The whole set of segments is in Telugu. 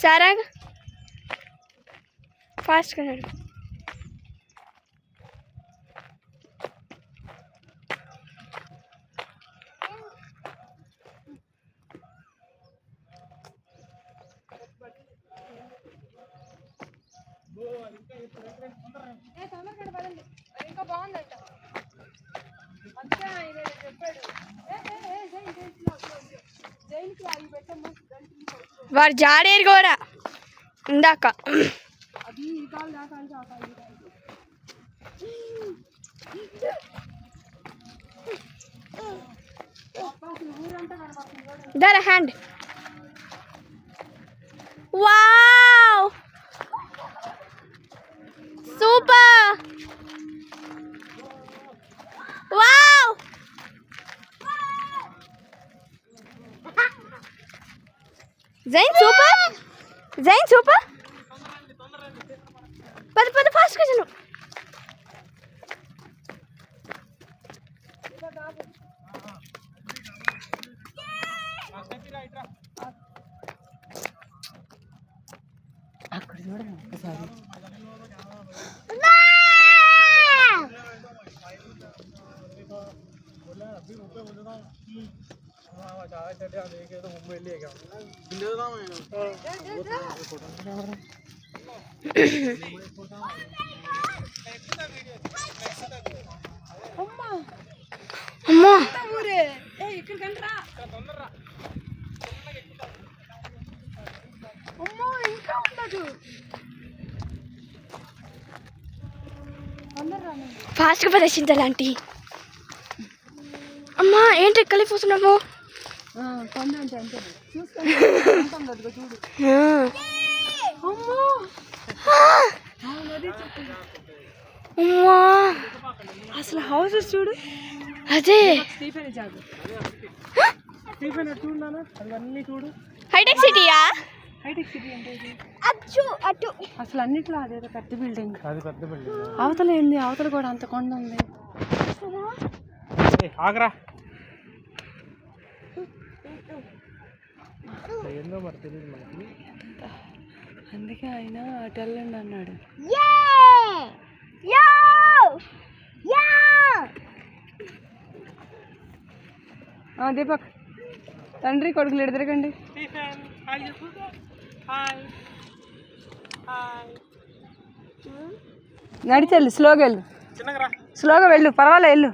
సారా ఫాస్ట్గా నడు. ఇంకా బాగుందంట. వాడు జాడేరు కూడా ఇందాక దర hand. Wow super. Wow Jain super. Jain super. పద పద ఫాస్ట్గా చలు. అక్కడ చూడండి ఒకసారి. అమ్మా ఫాస్ట్గా ప్రదర్శించాలంటీ. అమ్మా ఏంటి ఎక్కలేకపోతున్నాము. అసలు హౌసెస్ చూడు. అదే హైటెక్ సిటీయా? హైటెక్ సిటీ అంటే అటు అసలు అన్నిట్లో అదేదో పెద్ద బిల్డింగ్. అవతల ఏంది, అవతల కూడా అంత కొండ ఉంది. అందుకే ఆయన అటు వెళ్ళండి అన్నాడు. దీపక్ తండ్రి కొడుకులు ఎడదిరగండి. నడిచెళ్ళు, స్లోగా వెళ్ళు, స్లోగా వెళ్ళు, పర్వాలే వెళ్ళు,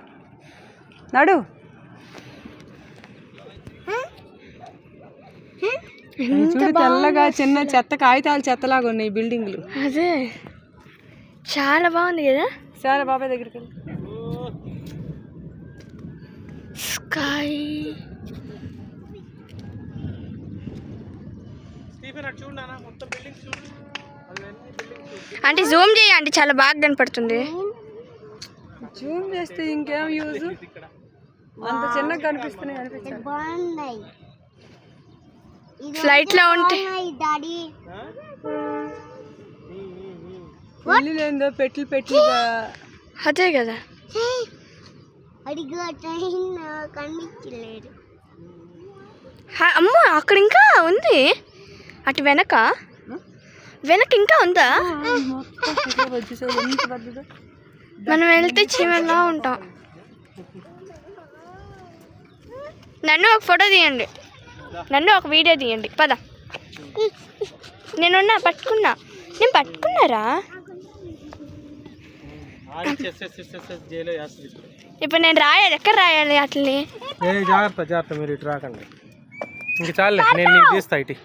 నడు. చూడు తెల్లగా చిన్న చెత్త కాగితాలు చెత్తలాగా ఉన్నాయి బిల్డింగ్లు. అదే చాలా బాగుంది కదా. సరే బాబాయ్ దగ్గరికి వెళ్ళి. స్కై అంటే జూమ్ చేయండి, చాలా బాగా కనపడుతుంది. జూమ్ చేస్తే ఇంకేం యూజ్, అంత చిన్నగా కనిపిస్తున్నాయి అనిపించాలి. ఫ్లైట్ లో ఉంటే ఇల్లులేందో పెట్లు పెట్లుగా. అదే కదా. అమ్మ అక్కడ ఇంకా ఉంది, అటు వెనక ఇంకా ఉందా? మనం వెళ్తే చీమలా ఉంటాం. నన్ను ఒక ఫోటో తీయండి, నన్ను ఒక వీడియో తీయండి. పద, నేను పట్టుకున్నారా? ఇప్పుడు నేను రాయాలి, ఎక్కడ రాయాలి అట్లనే? జాగ్రత్త మీరు ఇటు రాకండి. ఇంక చాలే, నేను తీస్తా ఇటు.